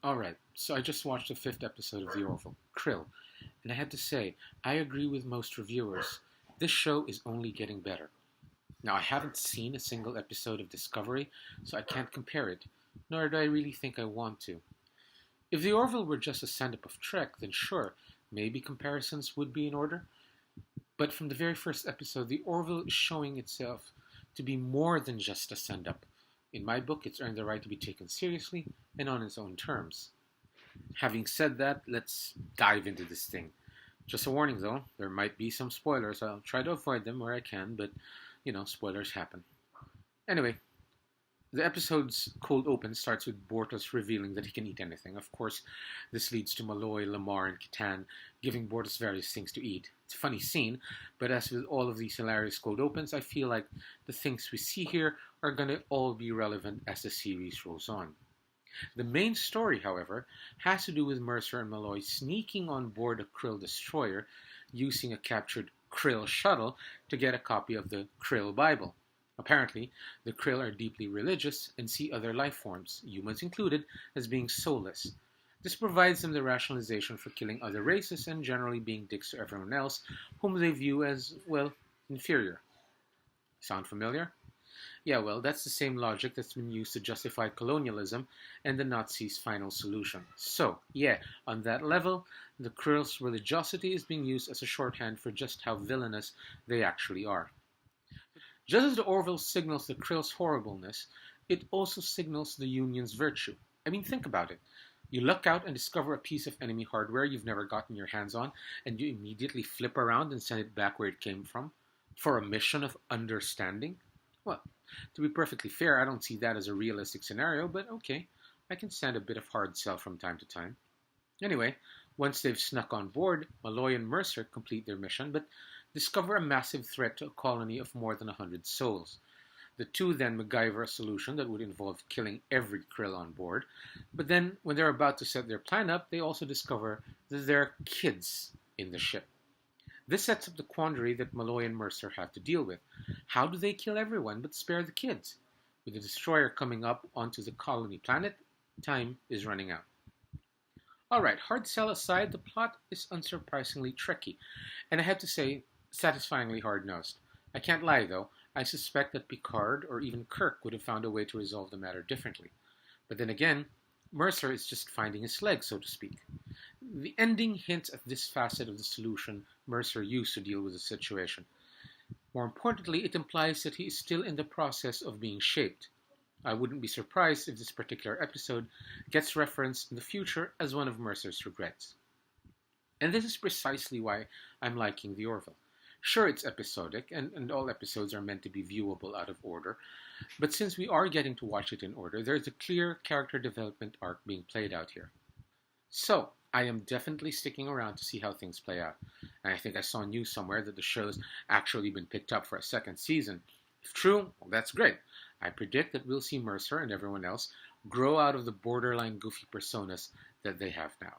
Alright, so I just watched the fifth episode of the Orville Krill, and I had to say, I agree with most reviewers. This show is only getting better. Now, I haven't seen a single episode of Discovery, so I can't compare it, nor do I really think I want to. If the Orville were just a send up of Trek, then sure, maybe comparisons would be in order. But from the very first episode, the Orville is showing itself to be more than just a send up. In my book, it's earned the right to be taken seriously and on its own terms. Having said that, let's dive into this thing. Just a warning though, there might be some spoilers. I'll try to avoid them where I can, but spoilers happen. Anyway, the episode's cold open starts with Bortus revealing that he can eat anything. Of course, this leads to Malloy, Lamar, and Kitan giving Bortus various things to eat. It's a funny scene, but as with all of these hilarious cold opens, I feel like the things we see here are gonna all be relevant as the series rolls on. The main story, however, has to do with Mercer and Malloy sneaking on board a Krill destroyer using a captured Krill shuttle to get a copy of the Krill Bible. Apparently, the Krill are deeply religious and see other life forms, humans included, as being soulless. This provides them the rationalization for killing other races and generally being dicks to everyone else, whom they view as, well, inferior. Sound familiar? Yeah, well, that's the same logic that's been used to justify colonialism and the Nazis' final solution. So, yeah, on that level, the Krill's religiosity is being used as a shorthand for just how villainous they actually are. Just as the Orville signals the Krill's horribleness, it also signals the Union's virtue. I mean, think about it. You look out and discover a piece of enemy hardware you've never gotten your hands on, and you immediately flip around and send it back where it came from for a mission of understanding? Well, to be perfectly fair, I don't see that as a realistic scenario, but okay, I can stand a bit of hard sell from time to time. Anyway, once they've snuck on board, Malloy and Mercer complete their mission, but discover a massive threat to a colony of more than 100 souls. The two then MacGyver a solution that would involve killing every Krill on board, but then when they're about to set their plan up, they also discover that there are kids in the ship. This sets up the quandary that Malloy and Mercer have to deal with. How do they kill everyone but spare the kids? With the destroyer coming up onto the colony planet, time is running out. Alright, hard sell aside, the plot is unsurprisingly tricky, and I have to say, satisfyingly hard-nosed. I can't lie though, I suspect that Picard or even Kirk would have found a way to resolve the matter differently. But then again, Mercer is just finding his legs, so to speak. The ending hints at this facet of the solution Mercer used to deal with the situation. More importantly, it implies that he is still in the process of being shaped. I wouldn't be surprised if this particular episode gets referenced in the future as one of Mercer's regrets. And this is precisely why I'm liking The Orville. Sure, it's episodic, and all episodes are meant to be viewable out of order, but since we are getting to watch it in order, there's a clear character development arc being played out here. So, I am definitely sticking around to see how things play out, and I think I saw news somewhere that the show's actually been picked up for a second season. If true, well, that's great. I predict that we'll see Mercer and everyone else grow out of the borderline goofy personas that they have now.